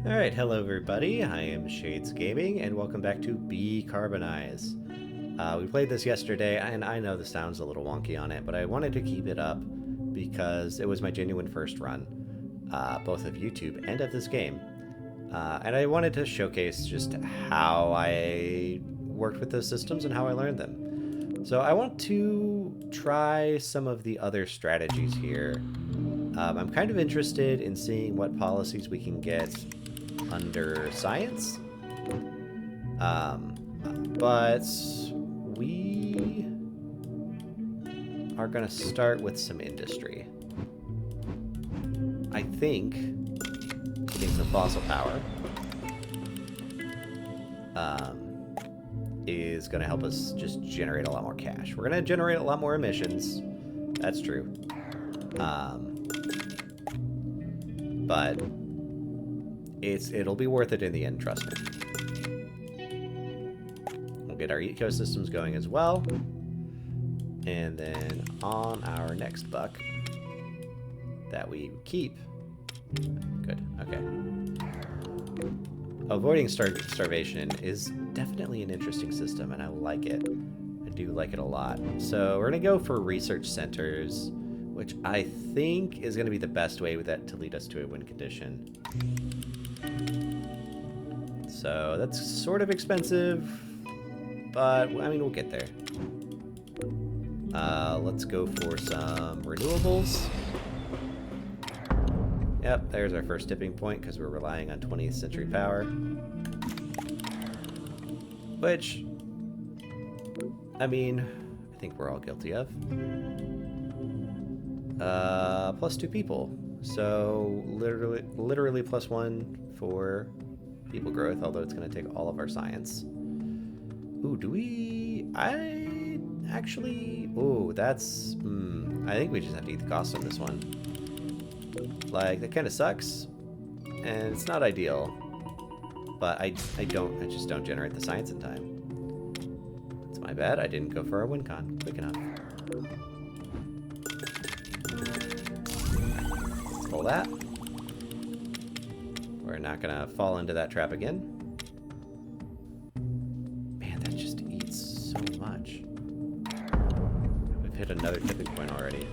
Alright, hello everybody, I am Shades Gaming, and welcome back to Beecarbonize. We played this yesterday, and I know the sound's a little wonky on it, but I wanted to keep it up because it was my genuine first run, both of YouTube and of this game. And I wanted to showcase just how I worked with those systems and how I learned them. So I want to try some of the other strategies here. I'm kind of interested in seeing what policies we can get under science. But we are going to start with some industry. I think getting some fossil power is going to help us just generate a lot more cash. We're going to generate a lot more emissions. That's true. But it'll be worth it in the end, trust me. We'll get our ecosystems going as well. And then on our next buck that we keep. Good, okay. Avoiding starvation is definitely an interesting system, and I like it. I do like it a lot. So we're going to go for research centers, which I think is going to be the best way with that to lead us to a win condition. So that's sort of expensive, but I mean, we'll get there. Let's go for some renewables. Yep, there's our first tipping point because we're relying on 20th century power. Which, I mean, I think we're all guilty of. Plus 2 people. So literally plus 1 for people growth, although it's going to take all of our science. Ooh, do we... I actually... Ooh, that's... I think we just have to eat the cost on this one. Like, that kind of sucks. And it's not ideal. But I just don't generate the science in time. It's my bad. I didn't go for our win con quick enough. Pull that. We're not gonna fall into that trap again. Man, that just eats so much. We've hit another tipping point already.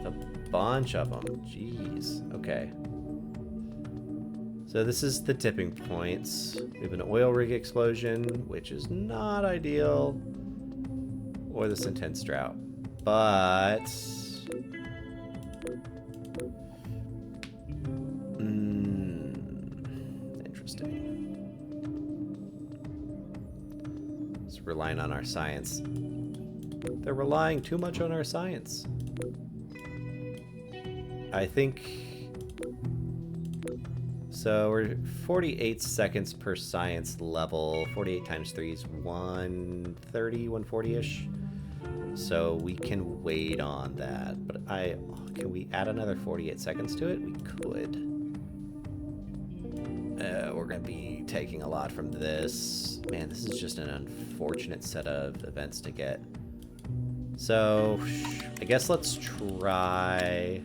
A bunch of them. Jeez. Okay. So this is the tipping points. We have an oil rig explosion, which is not ideal, or this intense drought. But relying on our science. They're relying too much on our science. I think... So we're 48 seconds per science level. 48 times 3 is 130, 140-ish. So we can wait on that. But can we add another 48 seconds to it? We could. We're going to be taking a lot from this. Man, this is just an unfortunate set of events to get. So, I guess let's try...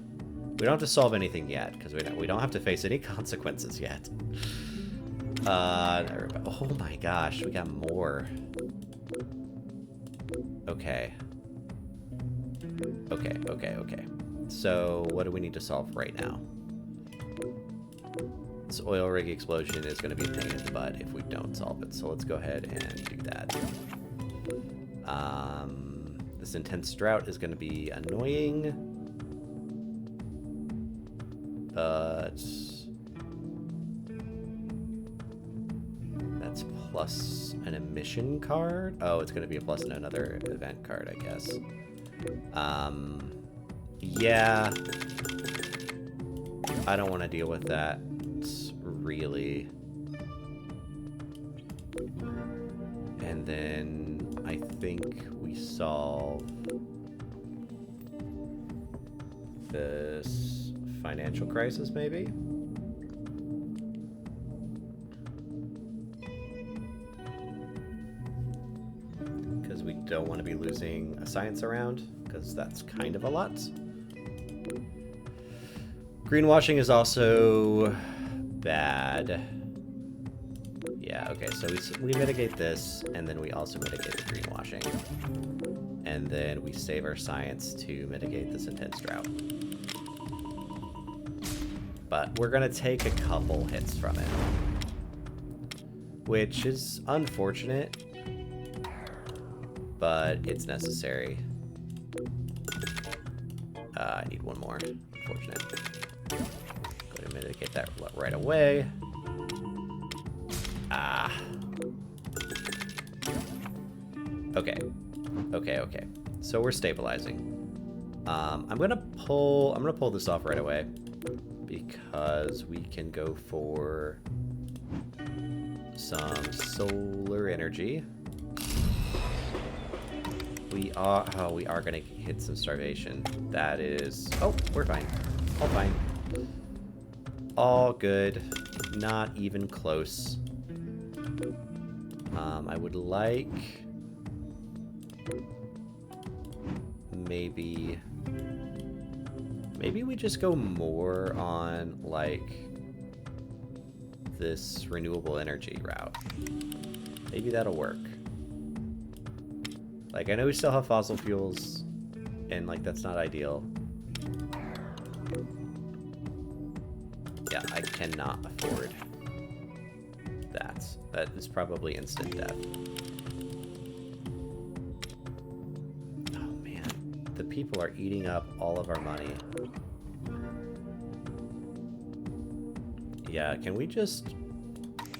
We don't have to solve anything yet, because we don't have to face any consequences yet. Oh my gosh, we got more. Okay. Okay. So, what do we need to solve right now? This oil rig explosion is going to be a pain in the butt if we don't solve it, so let's go ahead and do that. This intense drought is going to be annoying, but that's plus an emission card. Oh, it's going to be a plus another event card, I guess. Yeah, I don't want to deal with that. Really. And then I think we solve this financial crisis, maybe? Because we don't want to be losing a science around, because that's kind of a lot. Greenwashing is also bad. Yeah, okay, so we mitigate this, and then we also mitigate the greenwashing. And then we save our science to mitigate this intense drought. But we're going to take a couple hits from it, which is unfortunate, but it's necessary. I need one more. Unfortunate. Go ahead and mitigate that right away. Ah. Okay. Okay. So we're stabilizing. I'm gonna pull this off right away because we can go for some solar energy. We are gonna hit some starvation. That is, oh, we're fine. All fine. All good. Not even close. I would like maybe we just go more on like this renewable energy route. Maybe that'll work. Like, I know we still have fossil fuels and like that's not ideal. Yeah, I cannot afford that. That is probably instant death. Oh man, the people are eating up all of our money. Yeah, can we just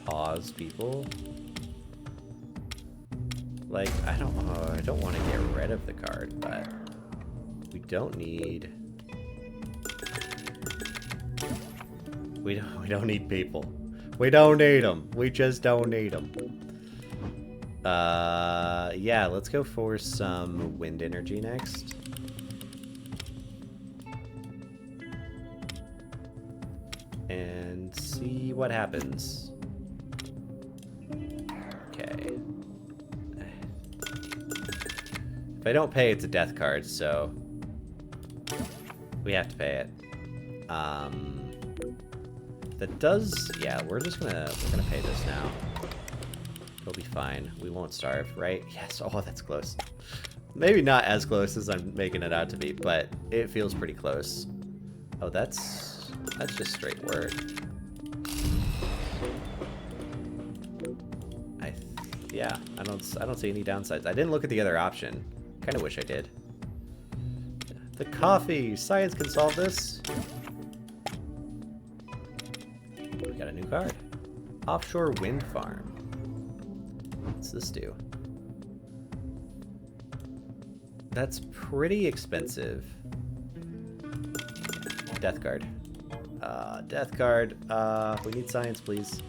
pause people? Like, I don't want to get rid of the card, but we don't need. We don't need people. We don't need them. We just don't need them. Yeah, let's go for some wind energy next. And see what happens. Okay. If I don't pay, it's a death card, so we have to pay it. That does, yeah, we're gonna pay this now. It'll be fine. We won't starve, right? Yes. Oh, that's close. Maybe not as close as I'm making it out to be, but it feels pretty close. Oh, that's just straight work. Yeah, I don't see any downsides. I didn't look at the other option. Kind of wish I did. The coffee! Science can solve this! We got a new card. Offshore wind farm. What's this do? That's pretty expensive. Death card. Death card. We need science, please.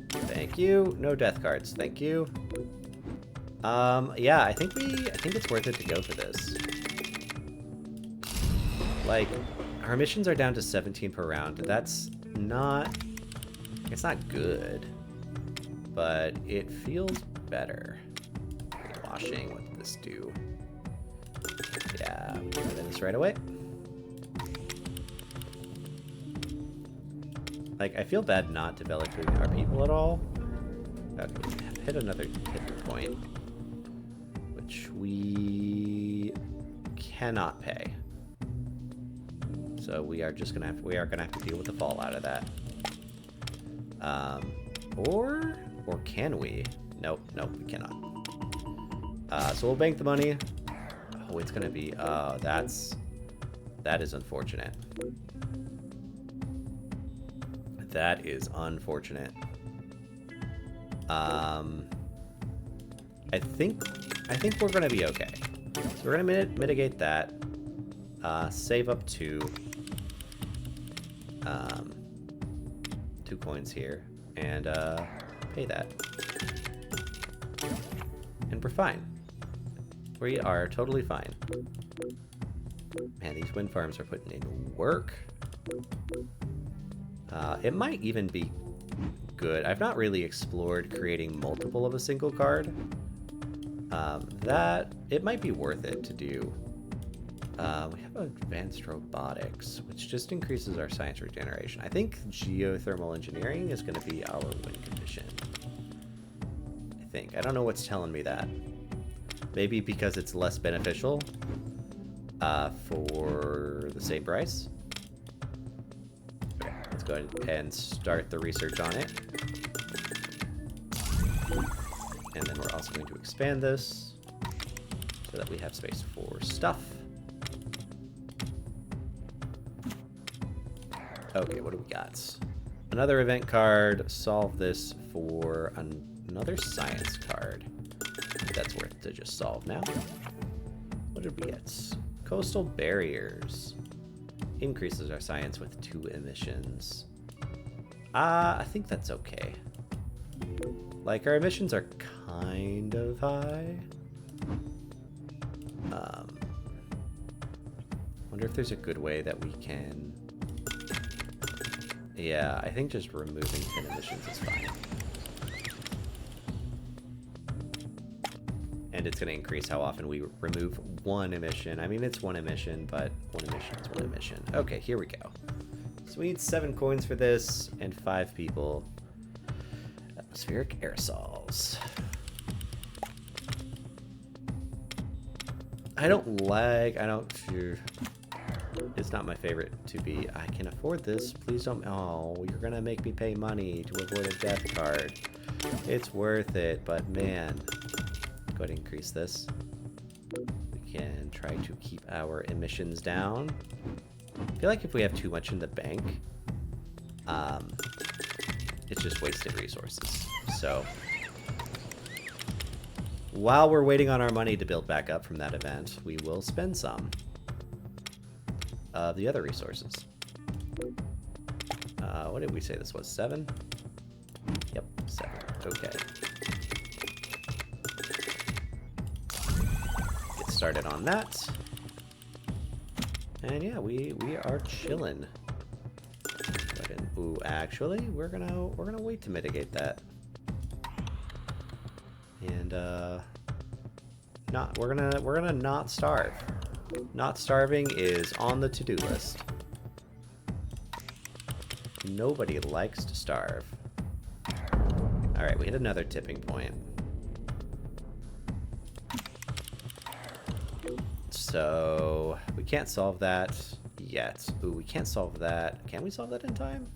Thank you. No death cards. Thank you. Yeah, I think it's worth it to go for this. Like, our missions are down to 17 per round. That's not... It's not good. But it feels better. Washing, what did this do? Yeah, we're doing this right away. Like, I feel bad not developing our people at all. Okay, we hit another hit point, which we cannot pay. So we are gonna have to deal with the fallout of that. Or can we? Nope, we cannot. So we'll bank the money. Oh, it's gonna be. That is unfortunate. That is unfortunate. I think we're gonna be okay. So we're gonna mitigate that. Save up two coins here, and pay that. And we're fine. We are totally fine. Man, these wind farms are putting in work. It might even be good. I've not really explored creating multiple of a single card. That it might be worth it to do We have advanced robotics, which just increases our science regeneration. I think geothermal engineering is going to be our win condition. I think. I don't know what's telling me that. Maybe because it's less beneficial for the same price. Okay, let's go ahead and start the research on it. And then we're also going to expand this so that we have space for stuff. Okay, what do we got? Another event card. Solve this for another science card. I think that's worth to just solve now. What did we get? Coastal barriers. Increases our science with 2 emissions. I think that's okay. Like, our emissions are kind of high. Wonder if there's a good way that we can... Yeah, I think just removing 10 emissions is fine. And it's going to increase how often we remove 1 emission. I mean, it's 1 emission, but 1 emission is 1 emission. Okay, here we go. So we need 7 coins for this and 5 people. Atmospheric aerosols. I don't... It's not my favorite to be, I can afford this, please don't, oh, you're gonna make me pay money to avoid a death card. It's worth it, but man, go ahead and increase this. We can try to keep our emissions down. I feel like if we have too much in the bank, it's just wasted resources. So, while we're waiting on our money to build back up from that event, we will spend some of the other resources. What did we say this was? 7? Yep, 7. Okay. Get started on that. And yeah, we are chilling. Ooh, actually, we're gonna wait to mitigate that. And we're gonna not starve. Not starving is on the to-do list. Nobody likes to starve. Alright, we hit another tipping point. So, we can't solve that yet. Ooh, we can't solve that. Can we solve that in time?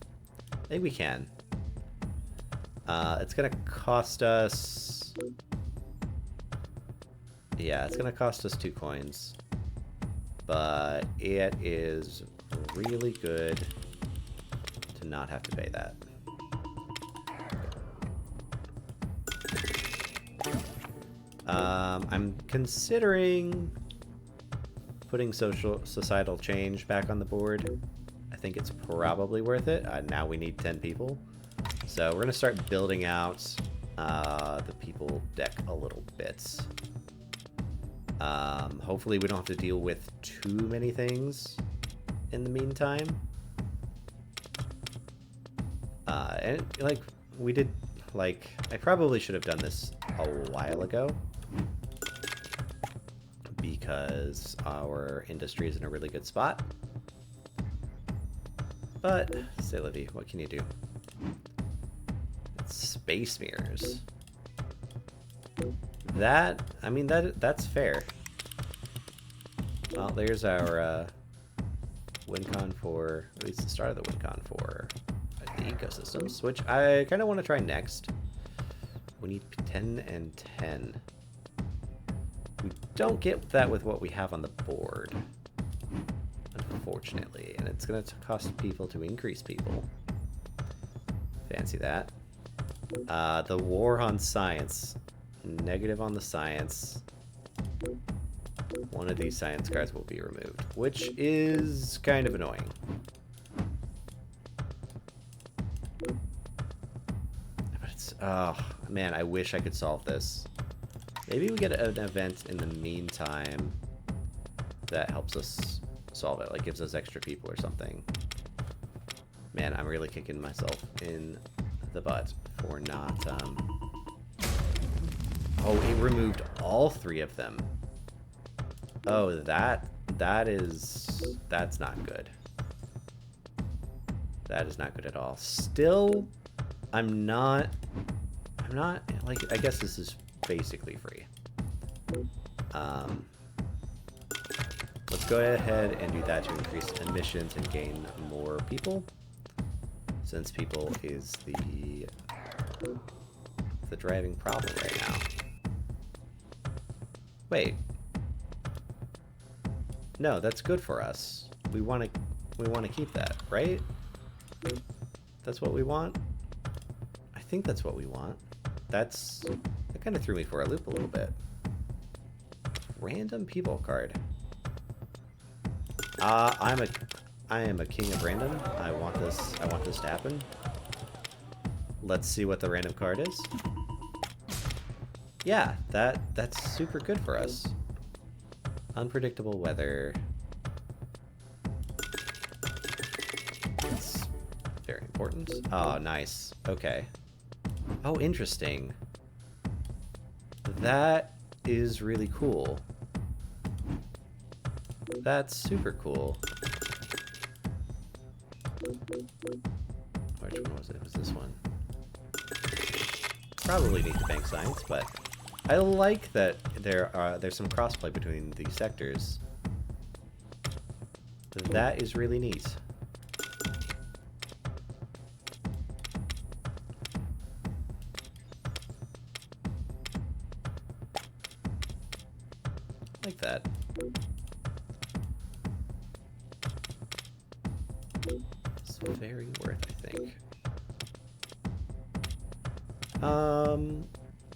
I think we can. It's gonna cost us... Yeah, it's gonna cost us 2 coins. But it is really good to not have to pay that. I'm considering putting societal change back on the board. I think it's probably worth it. Now we need 10 people. So we're going to start building out the people deck a little bit. Hopefully we don't have to deal with too many things in the meantime. And like we did, like I probably should have done this a while ago because our industry is in a really good spot. But c'est la vie, what can you do? It's space mirrors. That, I mean, that's fair. Well, there's our WinCon for, at least the start of the WinCon for the ecosystems, which I kind of want to try next. We need 10 and 10. We don't get that with what we have on the board, unfortunately, and it's going to cost people to increase people. Fancy that. The war on science. Negative on the science. One of these science cards will be removed, which is kind of annoying. But it's, oh man, I wish I could solve this. Maybe we get an event in the meantime that helps us solve it, like gives us extra people or something. Man, I'm really kicking myself in the butt for not, Oh, it removed all 3 of them. Oh, that That's not good. That is not good at all. Still, I'm not, like, I guess this is basically free. Let's go ahead and do that to increase emissions and gain more people. Since people is the driving problem right now. Wait. No, that's good for us. We want to keep that, right? That's what we want? I think that's what we want. That kind of threw me for a loop a little bit. Random people card. I am a king of random. I want this to happen. Let's see what the random card is. Yeah, that's super good for us. Unpredictable weather. It's very important. Oh, nice. Okay. Oh, interesting. That is really cool. That's super cool. Which one was it? It was this one. Probably need to bank science, but I like that there's some crossplay between these sectors. That is really neat. Like that. It's very worth, I think.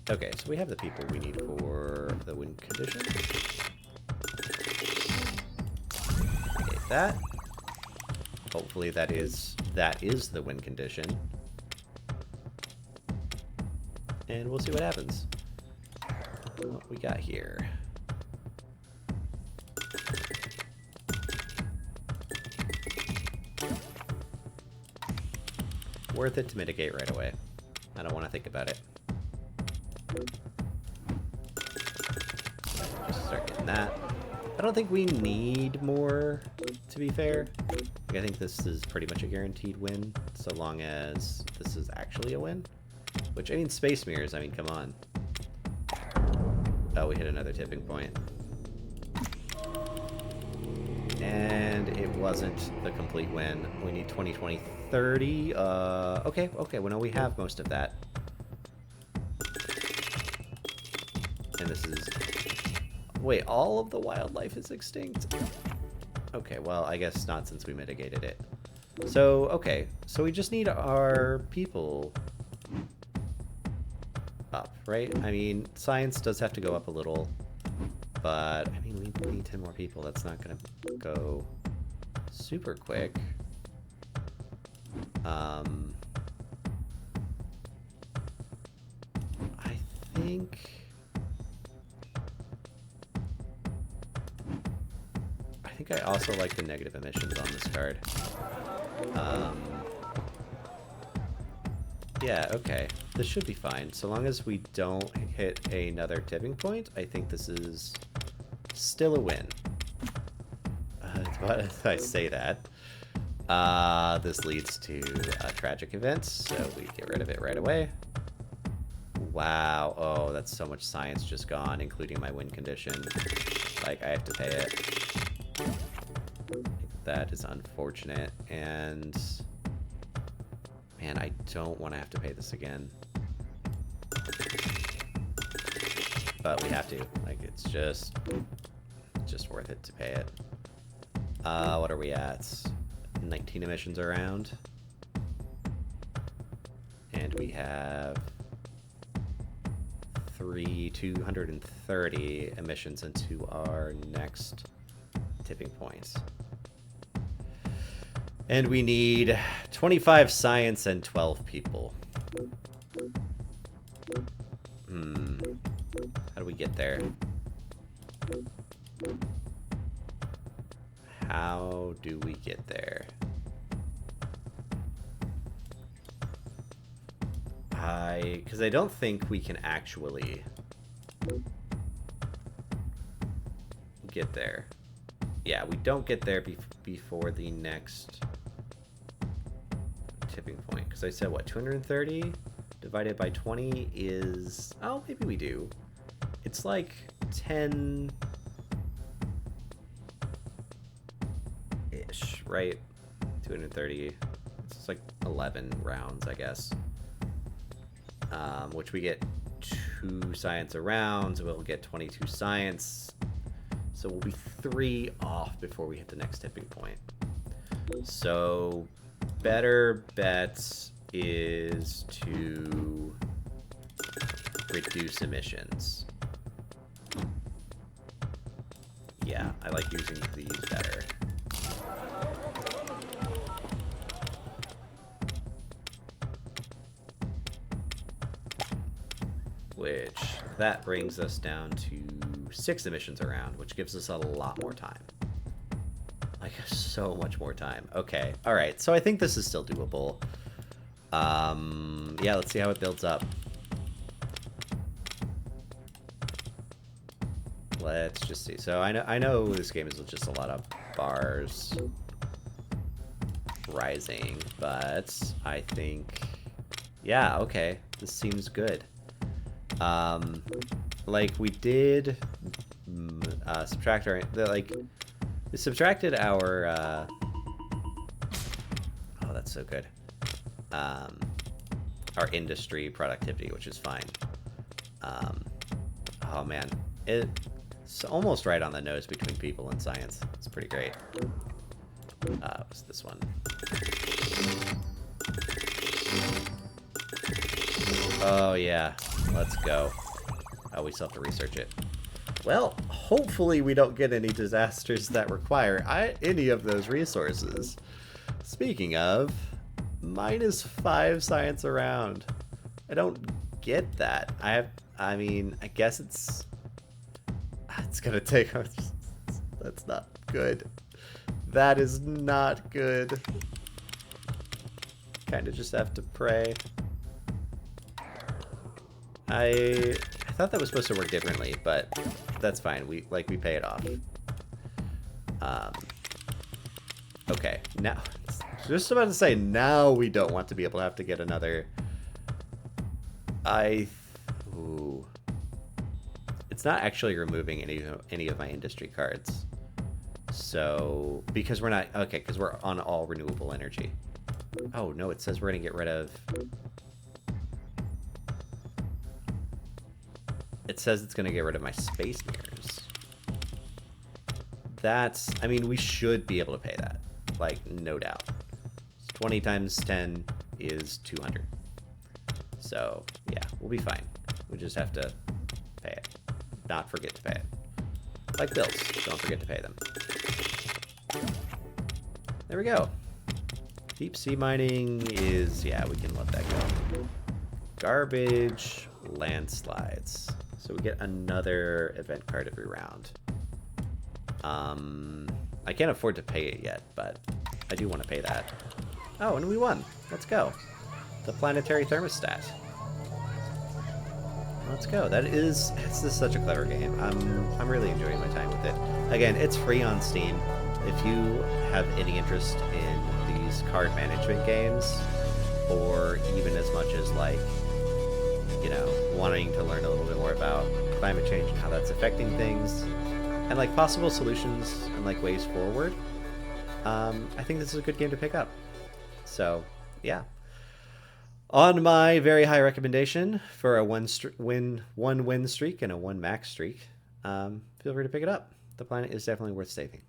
Okay, so we have the people we need for the win condition. Okay, that. Hopefully that is the win condition. And we'll see what happens. What we got here. Worth it to mitigate right away. I don't want to think about it. Just start getting that. I don't think we need more, to be fair. I think this is pretty much a guaranteed win, so long as this is actually a win. Which, I mean, space mirrors, I mean, come on. Oh, we hit another tipping point. And it wasn't the complete win. We need 20, 20, 30. Okay, well, no, we have most of that. And this is... Wait, all of the wildlife is extinct? Okay, well, I guess not since we mitigated it. So, okay, so we just need our people up, right? I mean, science does have to go up a little, but, I mean, we need 10 more people. That's not gonna go super quick. I think... I also like the negative emissions on this card. Yeah, okay. This should be fine. So long as we don't hit another tipping point, I think this is still a win. Why did I say that? This leads to a tragic event, so we get rid of it right away. Wow. Oh, that's so much science just gone, including my win condition. Like, I have to pay it. That is unfortunate, and man, I don't want to have to pay this again. But we have to. Like, it's just worth it to pay it. What are we at? 19 emissions around. And we have 230 emissions into our next tipping points. And we need 25 science and 12 people. How do we get there? How do we get there? Because I don't think we can actually get there. Yeah, we don't get there before the next tipping point. Because I said, what, 230 divided by 20 is... Oh, maybe we do. It's like 10-ish, right? 230. It's like 11 rounds, I guess. Which we get 2 science a round, so we'll get 22 science. So we'll be 3 off before we hit the next tipping point. So better bet is to reduce emissions. Yeah, I like using these better. Which, that brings us down to 6 emissions a round, which gives us a lot more time. Like, so much more time. Okay, alright, so I think this is still doable. Yeah, let's see how it builds up. Let's just see. So I know this game is just a lot of bars rising, but I think, yeah, okay, this seems good. Like we did subtract our, we subtracted our, oh, that's so good. Our industry productivity, which is fine. Oh man, it's almost right on the nose between people and science. It's pretty great. What's this one? Oh yeah, let's go. Oh, we still have to research it. Well, hopefully we don't get any disasters that require any of those resources. Speaking of, -5 science around. I don't get that. I mean, I guess it's gonna take us. That's not good. That is not good. Kind of just have to pray. I thought that was supposed to work differently, but that's fine. We pay it off. Okay, now just about to say now we don't want to be able to have to get another. Ooh. It's not actually removing any of my industry cards. So because we're not okay, because we're on all renewable energy. Oh no, it says we're gonna get rid of. It says it's going to get rid of my space mirrors. That's, I mean, we should be able to pay that. Like, no doubt. 20 times 10 is 200. So, yeah, we'll be fine. We just have to pay it. Not forget to pay it. Like bills, don't forget to pay them. There we go. Deep sea mining is, yeah, we can let that go. Garbage, landslides. So we get another event card every round. I can't afford to pay it yet, but I do want to pay that. Oh, and we won. Let's go. The planetary thermostat. Let's go. This is such a clever game. I'm really enjoying my time with it. Again, it's free on Steam. If you have any interest in these card management games, or even as much as like, you know, wanting to learn a little bit more about climate change and how that's affecting things, and like possible solutions and like ways forward, I think this is a good game to pick up. So, yeah. On my very high recommendation for a one win streak and a 1 max streak, feel free to pick it up. The planet is definitely worth saving.